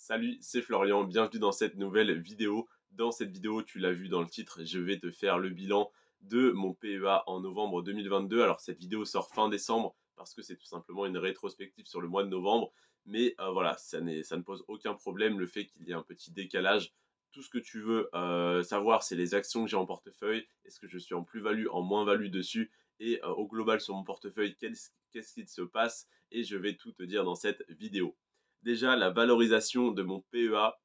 Salut, c'est Florian, bienvenue dans cette nouvelle vidéo. Dans cette vidéo, tu l'as vu dans le titre, je vais te faire le bilan de mon PEA en novembre 2022. Alors cette vidéo sort fin décembre parce que c'est tout simplement une rétrospective sur le mois de novembre. Mais voilà, ça ne pose aucun problème le fait qu'il y ait un petit décalage. Tout ce que tu veux savoir, c'est les actions que j'ai en portefeuille. Est-ce que je suis en plus-value, en moins-value dessus? Et au global sur mon portefeuille, qu'est-ce qu'il se passe? Et je vais tout te dire dans cette vidéo. Déjà, la valorisation de mon PEA,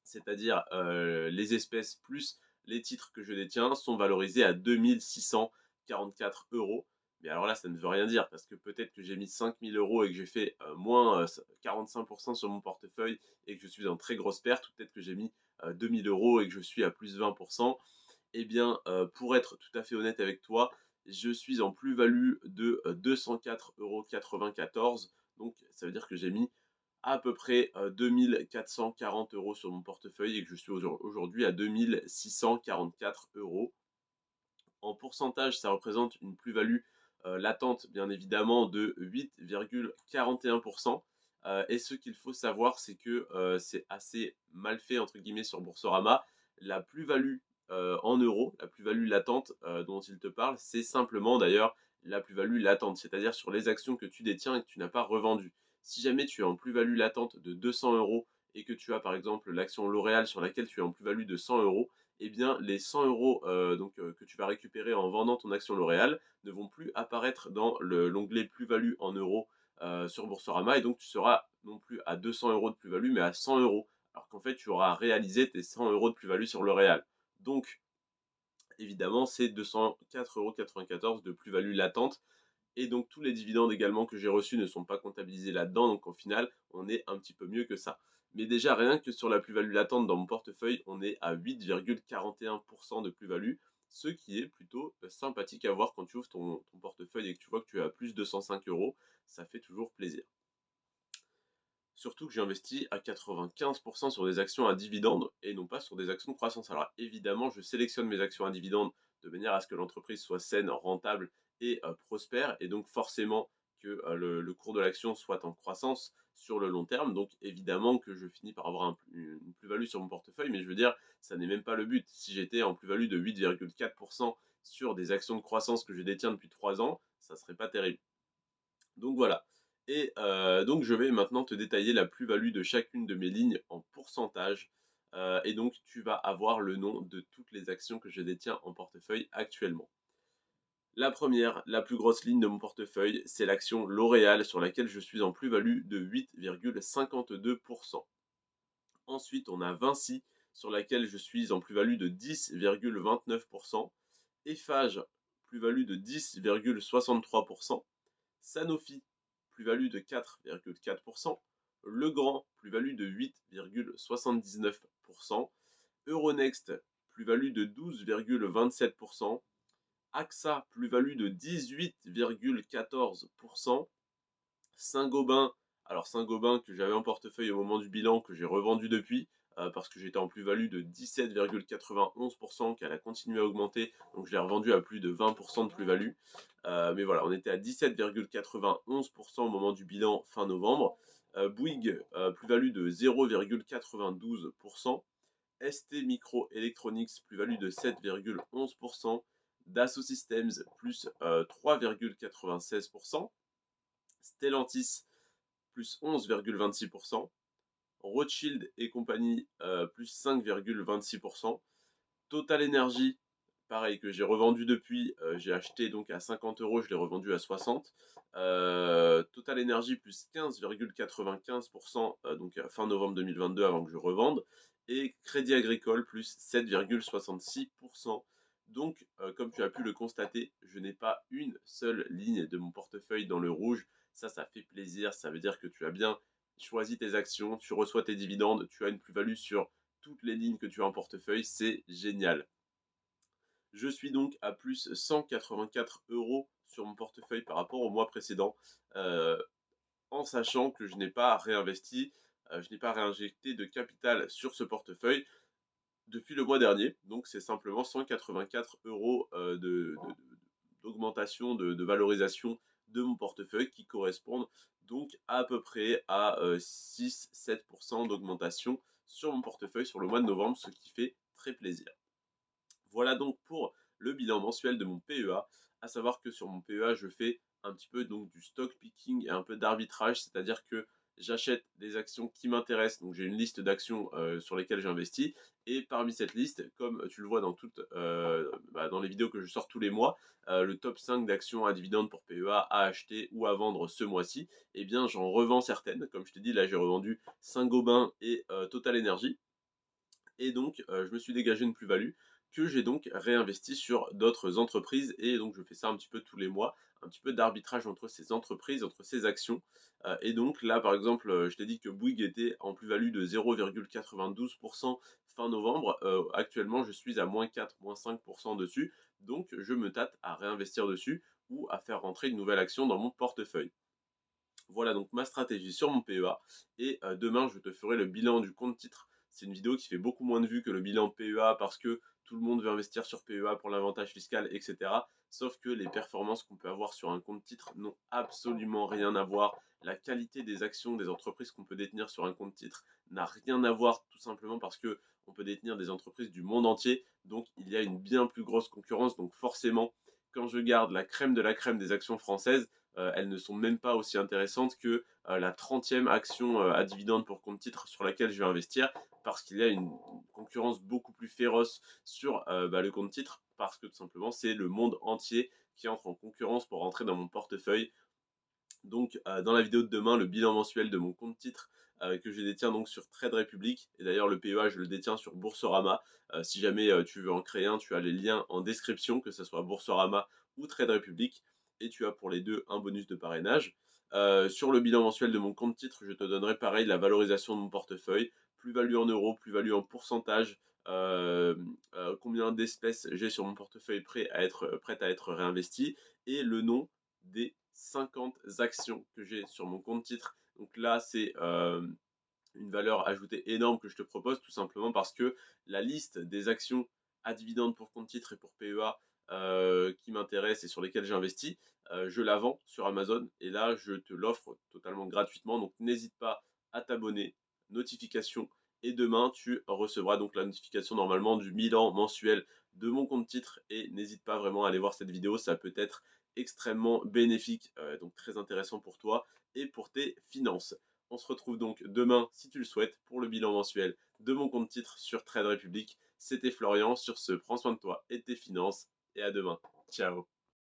c'est-à-dire les espèces plus les titres que je détiens, sont valorisés à 2 644 euros. Mais alors là, ça ne veut rien dire parce que peut-être que j'ai mis 5 000 euros et que j'ai fait moins 45% sur mon portefeuille et que je suis en très grosse perte, ou peut-être que j'ai mis 2 000 euros et que je suis à plus 20%. Eh bien, pour être tout à fait honnête avec toi, je suis en plus-value de 204,94 €. Donc, ça veut dire que j'ai mis à peu près 2 440 € sur mon portefeuille et que je suis aujourd'hui à 2 644 €. En pourcentage, ça représente une plus-value latente, bien évidemment, de 8,41%. Et ce qu'il faut savoir, c'est que c'est assez mal fait, entre guillemets, sur Boursorama. La plus-value en euros, la plus-value latente dont il te parle, c'est simplement d'ailleurs la plus-value latente, c'est-à-dire sur les actions que tu détiens et que tu n'as pas revendues. Si jamais tu es en plus-value latente de 200 € et que tu as par exemple l'action L'Oréal sur laquelle tu es en plus-value de 100 €, eh bien, les 100 € que tu vas récupérer en vendant ton action L'Oréal ne vont plus apparaître dans l'onglet plus-value en euros sur Boursorama. Et donc, tu seras non plus à 200 € de plus-value, mais à 100 €. Alors qu'en fait, tu auras réalisé tes 100 € de plus-value sur L'Oréal. Donc, évidemment, c'est 204,94 € de plus-value latente. Et donc tous les dividendes également que j'ai reçus ne sont pas comptabilisés là-dedans, donc au final, on est un petit peu mieux que ça. Mais déjà, rien que sur la plus-value latente dans mon portefeuille, on est à 8,41% de plus-value, ce qui est plutôt sympathique à voir quand tu ouvres ton portefeuille et que tu vois que tu as plus de 105 €, ça fait toujours plaisir. Surtout que j'ai investi à 95% sur des actions à dividendes et non pas sur des actions de croissance. Alors évidemment, je sélectionne mes actions à dividendes de manière à ce que l'entreprise soit saine, rentable et prospère, et donc forcément que le cours de l'action soit en croissance sur le long terme. Donc évidemment que je finis par avoir une plus-value sur mon portefeuille, mais je veux dire, ça n'est même pas le but. Si j'étais en plus-value de 8,4% sur des actions de croissance que je détiens depuis 3 ans, ça serait pas terrible. Donc voilà. Et donc je vais maintenant te détailler la plus-value de chacune de mes lignes en pourcentage. Et donc tu vas avoir le nom de toutes les actions que je détiens en portefeuille actuellement. La première, la plus grosse ligne de mon portefeuille, c'est l'action L'Oréal sur laquelle je suis en plus-value de 8,52%. Ensuite, on a Vinci sur laquelle je suis en plus-value de 10,29%. Eiffage, plus-value de 10,63%. Sanofi, plus-value de 4,4%. Legrand, plus-value de 8,79%. Euronext, plus-value de 12,27%. AXA, plus-value de 18,14%. Saint-Gobain, alors Saint-Gobain que j'avais en portefeuille au moment du bilan, que j'ai revendu depuis, parce que j'étais en plus-value de 17,91%, qu'elle a continué à augmenter, donc je l'ai revendu à plus de 20% de plus-value. Mais voilà, on était à 17,91% au moment du bilan fin novembre. Bouygues, plus-value de 0,92%. ST Microelectronics, plus-value de 7,11%. Dassault Systems, plus 3,96%. Stellantis, plus 11,26%. Rothschild et compagnie, plus 5,26%. Total Energy, pareil, que j'ai revendu depuis, j'ai acheté donc à 50 €, je l'ai revendu à 60. Total Energy, plus 15,95%, donc à fin novembre 2022 avant que je revende. Et Crédit Agricole, plus 7,66%. Donc, comme tu as pu le constater, je n'ai pas une seule ligne de mon portefeuille dans le rouge. Ça fait plaisir. Ça veut dire que tu as bien choisi tes actions, tu reçois tes dividendes, tu as une plus-value sur toutes les lignes que tu as en portefeuille. C'est génial. Je suis donc à plus 184 € sur mon portefeuille par rapport au mois précédent, euh, en sachant que je n'ai pas réinvesti, je n'ai pas réinjecté de capital sur ce portefeuille depuis le mois dernier. Donc c'est simplement 184 € d'augmentation, de valorisation de mon portefeuille qui correspondent donc à peu près à 6-7% d'augmentation sur mon portefeuille sur le mois de novembre, ce qui fait très plaisir. Voilà donc pour le bilan mensuel de mon PEA, à savoir que sur mon PEA, je fais un petit peu donc du stock picking et un peu d'arbitrage, c'est-à-dire que j'achète des actions qui m'intéressent, donc j'ai une liste d'actions sur lesquelles j'investis, et parmi cette liste, comme tu le vois dans dans les vidéos que je sors tous les mois, le top 5 d'actions à dividendes pour PEA à acheter ou à vendre ce mois-ci, eh bien j'en revends certaines, comme je t'ai dit, là j'ai revendu Saint-Gobain et Total Energy, et donc je me suis dégagé une plus-value que j'ai donc réinvesti sur d'autres entreprises, et donc je fais ça un petit peu tous les mois, un petit peu d'arbitrage entre ces entreprises, entre ces actions. Et donc là, par exemple, je t'ai dit que Bouygues était en plus-value de 0,92% fin novembre. Actuellement, je suis à -4, -5% dessus, donc je me tâte à réinvestir dessus ou à faire rentrer une nouvelle action dans mon portefeuille. Voilà donc ma stratégie sur mon PEA, et demain je te ferai le bilan du compte titre. C'est une vidéo qui fait beaucoup moins de vues que le bilan PEA parce que tout le monde veut investir sur PEA pour l'avantage fiscal, etc. Sauf que les performances qu'on peut avoir sur un compte titre n'ont absolument rien à voir. La qualité des actions des entreprises qu'on peut détenir sur un compte titre n'a rien à voir, tout simplement parce que on peut détenir des entreprises du monde entier. Donc il y a une bien plus grosse concurrence. Donc forcément, quand je garde la crème de la crème des actions françaises, elles ne sont même pas aussi intéressantes que la 30e action à dividende pour compte titre sur laquelle je vais investir, parce qu'il y a une concurrence beaucoup plus féroce sur le compte titre, parce que tout simplement c'est le monde entier qui entre en concurrence pour rentrer dans mon portefeuille. Donc dans la vidéo de demain, le bilan mensuel de mon compte titre que je détiens donc sur Trade Republic, et d'ailleurs le PEA je le détiens sur Boursorama. Si jamais tu veux en créer un, tu as les liens en description, que ce soit Boursorama ou Trade Republic, et tu as pour les deux un bonus de parrainage. Sur le bilan mensuel de mon compte titre, je te donnerai pareil la valorisation de mon portefeuille, plus-value en euros, plus-value en pourcentage, combien d'espèces j'ai sur mon portefeuille prêtes à être réinvesties, et le nom des 50 actions que j'ai sur mon compte titre. Donc là, c'est une valeur ajoutée énorme que je te propose, tout simplement parce que la liste des actions à dividendes pour compte titre et pour PEA qui m'intéressent et sur lesquelles j'investis, je la vends sur Amazon, et là, je te l'offre totalement gratuitement. Donc n'hésite pas à t'abonner, notification, et demain, tu recevras donc la notification normalement du bilan mensuel de mon compte titre, et n'hésite pas vraiment à aller voir cette vidéo, ça peut être extrêmement bénéfique, donc très intéressant pour toi et pour tes finances. On se retrouve donc demain, si tu le souhaites, pour le bilan mensuel de mon compte titre sur Trade Republic. C'était Florian. Sur ce, prends soin de toi et de tes finances, et à demain. Ciao.